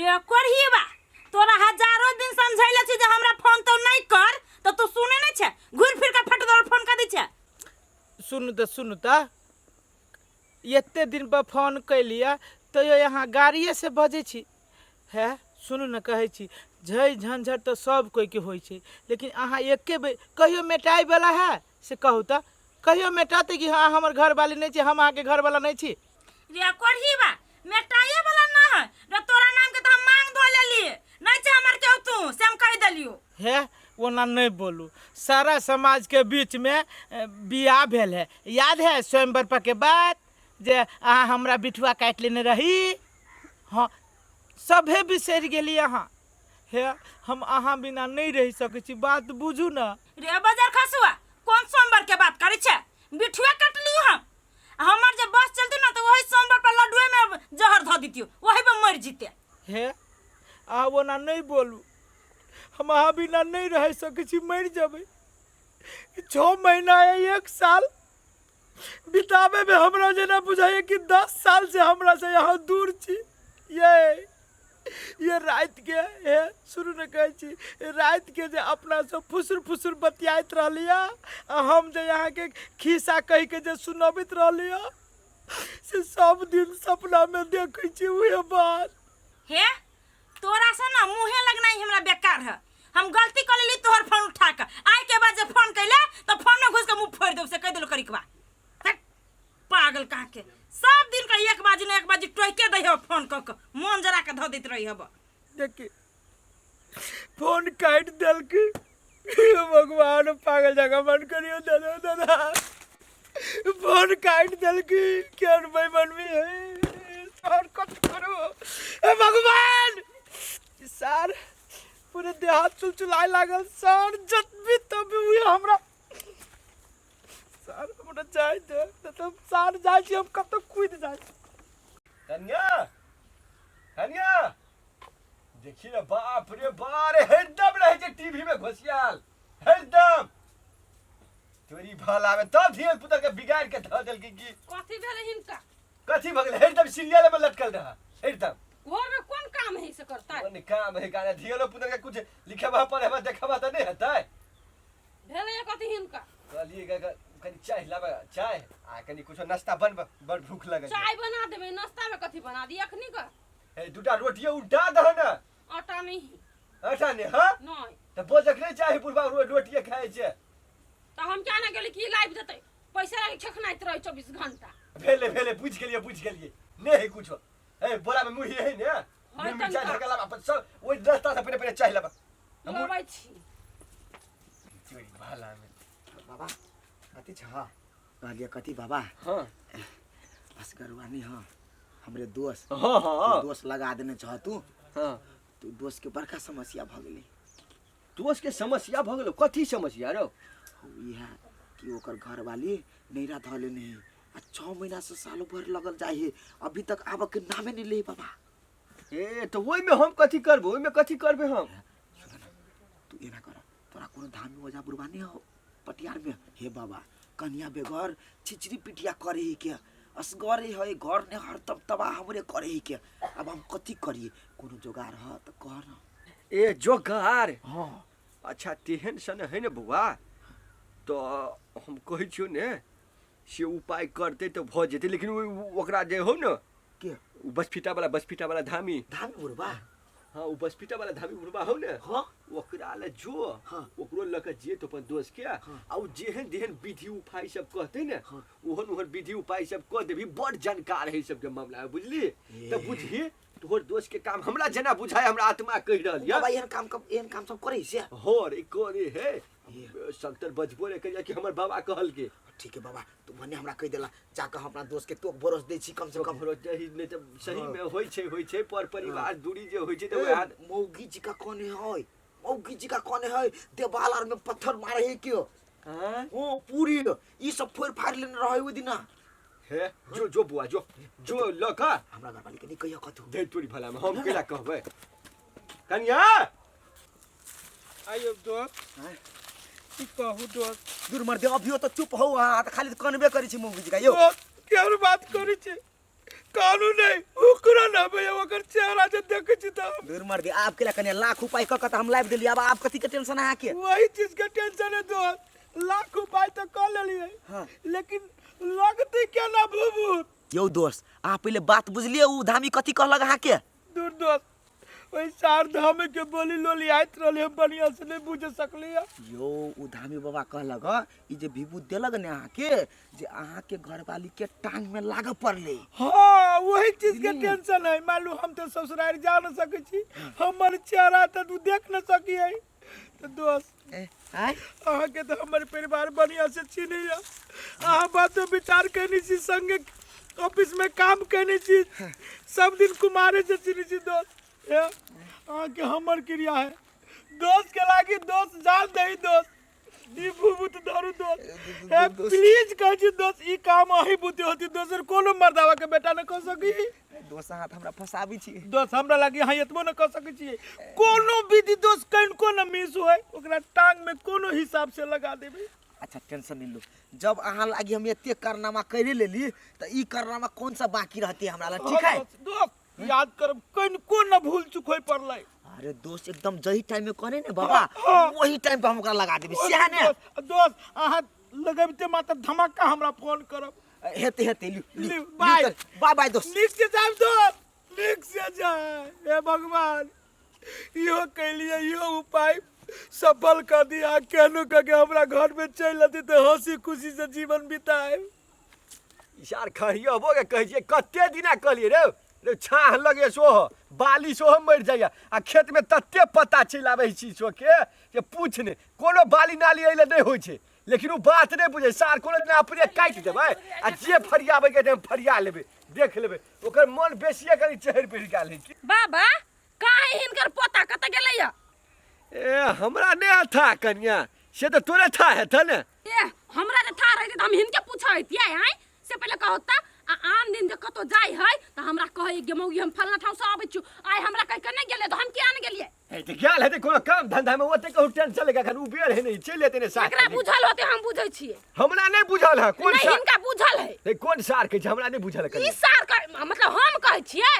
रे करही बा तोरा हजारों दिन समझैले छी जे हमरा फोन तो नहीं कर तो तू सुने नहीं छे घुर फिर के फट तोरा फोन कर दी छे। सुनु त एते दिन पर फोन कैलिया तो यहाँ गाड़िए से बजे छी है। सुनू न कहै छी झई झंझट तो सब कोई के होइ छै लेकिन अहाँ एके बेर कहियो मेटाई वाला है से कहू त कहियो मेटाते कि हाँ हमर घर वाली नहीं छी हम अहाँ के घर वाला नहीं छी। रे करही बा मेटाइए वाला ना है रे तोरा नाम के तो हम मांग धो लेली नहीं छे हमर के तू से हम कह देलियो है ओना नहीं बोलू। सारा समाज के बीच में बियाह भेल है याद है स्वयंवर पर के बात जे अहाँ हमरा बिठुआ काट लेने रही। हाँ सभे बिसरि गेली अहाँ हे हम अहाँ बिना नहीं रह सकै छी बात बुझू न। रे बाजार खसुआ कौन सोमवार के बात करे छे बिठुआ काट लियो हम हमर जे बस चलती ना तो वही सोमवार पर लड्डुए में जहर धो दीतियो वही पे मर जीते। हे आ ओना नहीं बोलू हम अहाँ बिना नहीं रह सकै छी मर जेबै। 6 महीना या 1 साल बितावे में हमरा जेना बुझाइए कि 10 साल से हमरा से यहाँ दूर छी। ये रात के हे शुरू न कहै छी रात के जे अपना सब फुसुर बतियाइत रहलिया हम जे यहाँ के खिस्सा कह के जे सुनबैत रहलिया से सब दिन सपना में देखै छी उहे बात। हे तोरा से ना मुंहे लगना ही हमरा बेकार है हम गलती कर लेली तोहर फोन उठा के आइ के बाद जब फोन कैले तो फोन में घुस के मुंह फोड़ देब से कह देलो करिकबा पागल कहाँ के सब दिन का 1 बाजी टोके दे हो फोन क के मन जरा के धो देत रही हब। देखी फोन काट देल की भगवान पागल जगह मन करियो दादा फोन काट देल की क्या बेईमान में है सर कट करो ए भगवान सर पूरे देहात चुलचुलाए लागल सर जत भी तब हुए हमरा सर हमरा जाय दे तो सर जाय छी हम कब तक कूद जाय। कन्या कन्या देखी ना बाप रे बारे एकदम रहे जे टीवी में घुसियाल एकदम तोरी भला में तब धियल पुतर के बिगाड़ के ध देल की कथि भेले हिनका कथी भगले एकदम सीरियल में लटकल रहा एकदम घर में कौन काम है से करता है कौन काम है गाना धियल पुतर के कुछ लिखबा पर है देखबा त नहीं हतै भेले कथि हिनका कहलिए कनी चाय लाबा चाय आ कनी कुछ नाश्ता बन बड़ भूख लगल चाय बना देबे नाश्ता में कथि बना दी अखनी का ए दुटा रोटियां उल्टा दह ना आटा नहीं आटा ने हां नहीं त बोझक नहीं चाहे बुढ़वा रोटियां खाए छे तो हम क्या ना गेली की लाइव देते पैसा लागे छखनाइत रहे 24 घंटा भेले बुझ गेलिए नहीं कुछ ए बोला में मुही है ने हम चाय ढका लाबा पर सब ओइ रास्ता से पहले चाय लाबा हम लाबै छी चोरी भाला में बाबा कथी छ कहलिए कथी बाबा हां असगरवानी हां हमरे दोस्त हां दोस्त लगा देने छ तू हां तू दोस्त के बड़का समस्या भ गेलै दोस्त के समस्या भ गेलो कथी समस्या रो इहा कि ओकर घर वाली नैरा धले नहीं आ 6 महीना से सालों भर लगल जाए अभी तक आब के नामे नहीं ले बाबा। ए तो ओइ में हम कथी करबो ओइ में कथी करबे हम सुन ना तू एना कर तोरा कोनो धान में ओजा बुरबानी हो पटियार में हे बाबा कन्या बेगर छिचरी पिटिया करे ही के असगरे है घर ने हर तब तबा हमरे करे ही के अब हम कथी करिए कोनो जोगार ह त कह न ए जोगार हां अच्छा तेहन सन है ने बुआ तो हम कहै छियो ने से उपाय करते तो भ जेते लेकिन ओकरा जे हो न के बसफिटा वाला धामी धान बुरबा हां उ बसफिटा वाला धामी बुढ़वा हो ने हां ओकरा ले जो हाँ। ओकरो लके जे तो अपन दोस्त के आ जेहन देहन विधि उपाय सब कहते ने हाँ। ओहन विधि उपाय सब कह देबी बड़ जानकार है सब के मामला बुझली त बुझी तोहर दोस्त के काम हमरा जना बुझाय हमरा आत्मा कह रहल बाबा एहन काम सब करे से हो रे करे है संतर बजबो रे कहिया कि हमर बाबा कहल के ठीक है बाबा तू मने हमरा कह देला जाके अपना दोस्त के तो बरस दे छी कम से कम हमरो जही ने त सही में होय छै पर परिवार दूरी जे होय छै त याद मौगी जी का कोने है मौगी जी का कोने है देवाल आर में पत्थर मारे है क्यों हां ओ पूरी ई सब फोड़ फाड़ लेने रहे ओ दिना हे जो बुआ जो लका हमरा घर वाली के नहीं कहियो कथु दे तोरी भला में हम केला कहबै कन्या आइयो दोस्त हैं की कहू दोस्त दूर मर दे अभियो तो चुप हो आ त खाली कनबे करी छी मौगी जी का यो केहन बात करै छै कानून नहीं ओकरा ना भैया ओकर चेहरा जे देखे छी त दूर मर दे आपके ला कने लाख रुपए क त हम लाइव देली अब आप कथी के टेंशन है के वही चीज के टेंशन है दोस्त लाख रुपए तो कर लेलिए हाँ। लेकिन लगते क्या ना भूभू यो दोस्त आप पहले बात बुझलिए उ धामी कथी कहलक अहाँ के दूर दोस्त वही चार धाम के बोली लोली आइत रहले हम बढ़िया से नहीं बुझ सकली यो उ धामी बाबा कहलक ई जे विभूत देलक ने अहाँ के जे अहाँ के घरवाली के टांग में लाग पड़ले हाँ वही चीज के टेंशन है मालूम हम तो ससुराल जा न सके छी हमर चेहरा तो तू देख न सकी है तो दोस्त आय अहाँ के तो हमारे परिवार बढ़िया से छीनी है अहाँ बातो विचार करनी छी संगे ऑफिस में काम करनी छी सब दिन कुमारे से छीनी छी दोस्त अहाँ के हमर क्रिया है दोस्त के लागी दोस्त जान दही दोस्त ई भूभूत दारू दोस्त प्लीज कह छी दोस्त ई काम अही बुते होती दोसर कोनो मर्दावा के बेटा न कर सकी दोस्त हाथ हमरा फसाबी छी दोस्त हमरा लागी यहाँ एतबो न कर सकै छियै कोनो विधि दोस्त कनिको न मिस होय ओकरा टांग में कोनो हिसाब से लगा देबै अच्छा टेंशन नहीं लो जब अहाँ लागी हम एते कारनामा करे लेली त ई कारनामा कौन सा बाकी रहती हमरा ला ठीक है दोस्त याद कर कनिको न भूल चुक होय पड़लै अरे दोस्त एकदम जही टाइम में करे ने बाबा वही टाइम पे हम ओकरा लगा देबे सेहा ने दोस्त अहाँ लगबिते मात्र धमाका हमरा फोन करब हेते हेते लियो, बाय। बाय बाय दोस्त नीक से जाब दोस्त नीक से जाए हे भगवान इहो कैलिए इहो उपाय सफल कर दिया केनो के हमरा घर में चल अती तो हंसी खुशी से जीवन बिताए इशार खरियो हो के कह छिए कते दिना कहलिए रे छाह लगे सोह बाली सोह मर जाइया आ खेत में तत्ते पता चल आबै छी सो के जे पूछ ने कोनो बाली नाली अइले नहीं होय छै लेकिन वो बात नहीं बुझे सार कोनो दिन अपने काट देबै आ जे फरियाबै के टाइम फरिया लेबै देख लेबै ओकर मन बेसिए कनी चढ़ बढ़ गेल है कि बाबा काहे हिनकर पोता कत गेलैया ए हमरा नहीं था कन्या से तो तोरे था है था ने ए हमरा जे था रही त हम हिनके पूछैतियै हैं से पहले कहता आन दिन जे कतो जाय है त हमरा कहै गे मौगी हम फलना ठाव से आबै छु आइ हमरा कह के नहीं गेले त हम किया नहीं गेलियै ए त गेल है कोनो काम धंधा में ओते कहू टेंशन लेगा खन उबेर है नहीं चल लेते ने साथ एकरा बुझल होते हम बुझै छियै हमरा नहीं बुझल है कोन नहीं सार हिनका बुझल है ए कोन सार के हमरा नहीं बुझल है ई सार का मतलब हम कहै छियै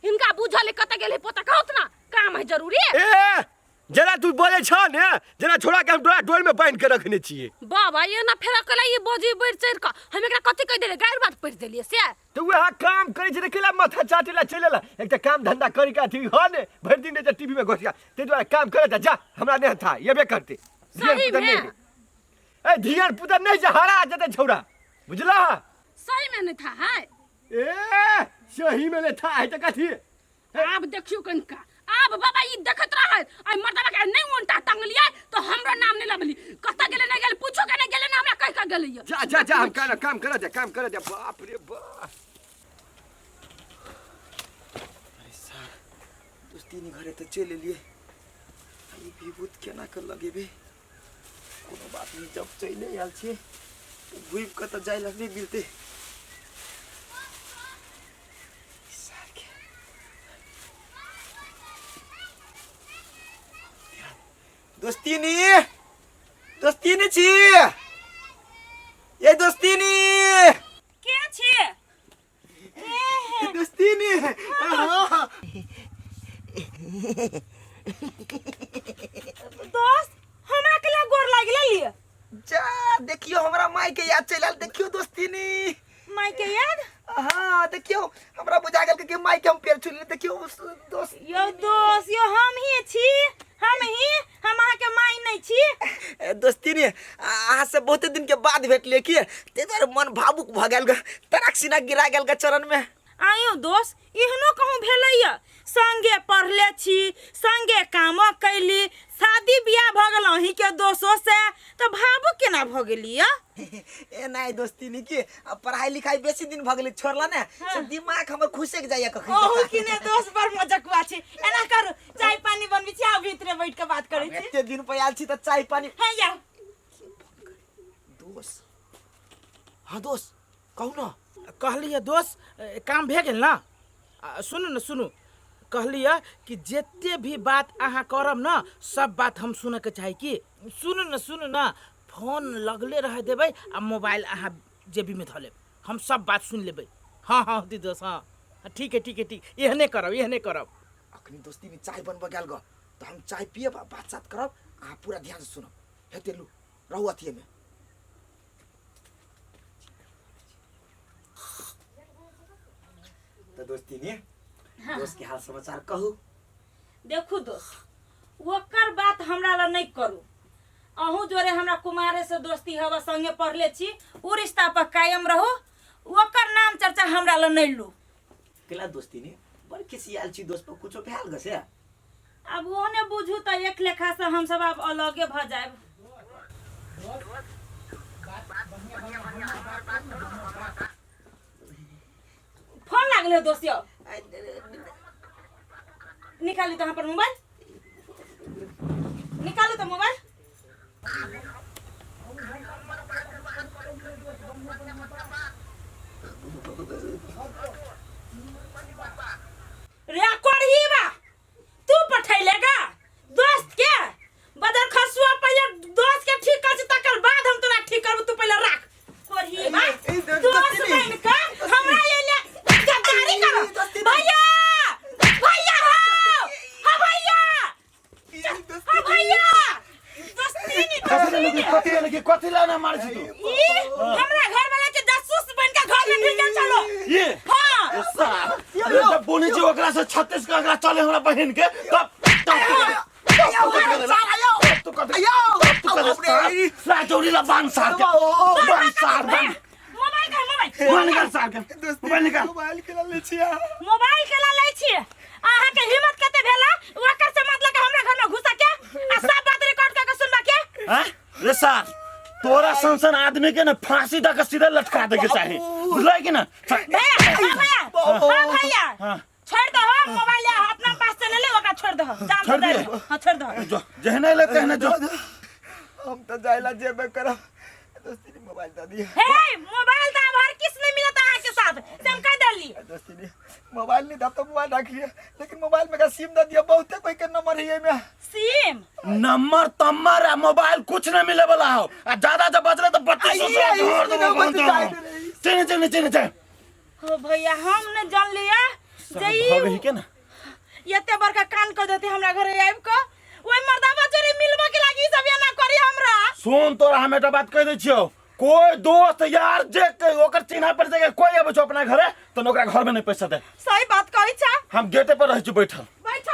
हिनका बुझल है कत गेलै पोता कहत ना काम है जरूरी ए जना तू बोले छ ने जना छोड़ा के हम डोरा डोर में बांध के रखने छिए बाबा ये ना फेरा कला ये बोझी बढ़ चढ़ का हम एकरा कथि कह देले गायर बात पढ़ देलिए से तो वह काम करे छै केला माथा चाटेला चलेला एक त काम धंधा करी का थी ह ने भर दिन जे टीवी में घुसिया ते द्वारा काम करे जा हमरा नहीं था ये बे करते सही में ए धियान पुता नहीं जे हरा जते छोड़ा बुझला सही में नहीं था है ए सही में नहीं था है त कथी अब देखियो कनका अब बाबा ई देखत रह आई मर्दवा के नहीं उल्टा टांग लिया तो हमरा नाम नहीं लबली कत गेले नहीं गेले पूछो के नहीं गेले ना हमरा कह के गेलै जा जा जा हम काम करे जा बाप रे बाप अरे सर दोस्ती नि घरे त चले लिए आई विभूत केना कर लगेबे कोनो बात नहीं जब चले आल छे गुइब क त जाय लग नहीं मिलते दोस्तीनी छी ये दोस्तीनी के छी दोस्तीनी दोस्त हमरा के लिए गोर लाग लिए जा देखियो हमरा माई के याद चलल देखियो दोस्तीनी माई के याद हां देखियो हमरा बुझा गेल कि माई के हम पेड़ छुली देखियो दोस्त यो हम ही छी हम अहाँ के माई नहीं छी दोस्तीनी अहाँ से बहुत दिन के बाद भेटले कि ते तोर मन भावुक भ गेल ग तराक्सीना गिरा गेल ग चरण में आयो दोस्त इहनो कहूं भेलैया संगे पढ़ले छी संगे काम कैली शादी बियाह भ गेल अही के दोस्तों से तो भावुक केना भ गेलिया ए नहीं दोस्तीनी की अब पढ़ाई लिखाई बेसी दिन भ गेल छोड़ला ने से दिमाग हमर खुसे के जाया कखनी ओहु किने दोस्त पर मजकवा छी एना कर चाय पानी बनबी छी आ भीतरे बैठ के बात करै छी एते दिन पे आल छी त चाय पानी हां या दोस्त हां दोस्त कहू ना कहलिए दोस्त काम भे गेल ना सुनू कहलिए कि जेते भी बात अहाँ करब ना सब बात हम सुने के चाही कि सुनू ना फोन लगले रह देबै आ मोबाइल अहाँ जेबी में ध लेब हम सब बात सुन लेबै हाँ दी दोस्त हाँ ठीक है ठीक है ठीक एहने करब अखनी दोस्ती में चाय बनब गेल ग तो हम चाय पियब बात सात करब अहाँ पूरा ध्यान से सुनब हेते लू रहू अथिए में तो दोस्ती ने दोस्त के हाल समाचार कहू देखू दोस्त ओकर बात हमरा ला नहीं करू अहूँ जोरे हमरा कुमारे से दोस्ती हवा संगे पढ़ले छी उ रिश्ता पर कायम रहो ओकर नाम चर्चा हमरा ला नहीं लू केला दोस्ती ने बड़ किसी आयल छी दोस्त पर कुछो भेल ग से अब ओने बुझू त एक लेखा से हम सब अब अलगे भ जाएब फोन लागले दोस्तियो निकाली तो यहाँ पर मोबाइल निकालो तो मोबाइल रेकॉर्ड तू पठैलेगा दोस्त के बदर खसुआ पहले दोस्त के ठीक कर तकर बाद हम तोरा ठीक करब तू पहले रख कोरहीबा दोस्त बन के हमरा ले गद्दारी कर भैया भैया हो हां भैया हां भैया दोस्ती नहीं कथी लाना मार छी तू हमरा घर वाला के जासूस बन के घर में ढुक चलो ये हां साहब जब बोली जी ओकरा से 36 का अगला चले हमरा बहन के तब राजौरी ला बांध सार के बांध सार बांध मोबाइल निकाल सार के मोबाइल निकाल मोबाइल केला ले छिया मोबाइल केला लै छी अहाँ के हिम्मत कते भेला ओकर से मतलब हमरा घर में घुसा के आ सब बात रिकॉर्ड करके सुनबा के हैं रे सार तोरा संसन आदमी के ना फांसी द के सीधे लटका दे के चाहे बुझलै कि ना भैया हां भैया छोड़ दो मोबाइल अपना पास से ले ले ओकरा छोड़ दो जान छोड़ दे दिए? हां छोड़ दो जो जहने लेते हैं ना जो हम तो जाइला जेबे करब दोस्ती ने मोबाइल दे दिया हे मोबाइल दा भर किस नहीं मिलता है के साथ से हम कह देली दोस्ती ने मोबाइल नहीं दब तो मोबाइल रख लिया लेकिन मोबाइल में का सिम दे दिया बहुते कोई के नंबर है में सिम नंबर तम्मर आ मोबाइल कुछ न मिले वाला हो आ ज्यादा जब बचले तो 3200 चल हो भैया हम ने जान लिया हो गई के ना एते बड़का कान कर देते हमरा घरे आइब के ओइ मर्दाबा चोरी मिलबा के लागी सब या ना करी हमरा सुन तोरा हम एटा बात कह दे छियो कोई दोस्त यार जे ओकर चिन्हा पर जगह कोई आबे छो अपना घरे तो ओकरा घर में नहीं पैसा दे सही बात कहि छ हम गेटे पर रह छी बैठल बैठ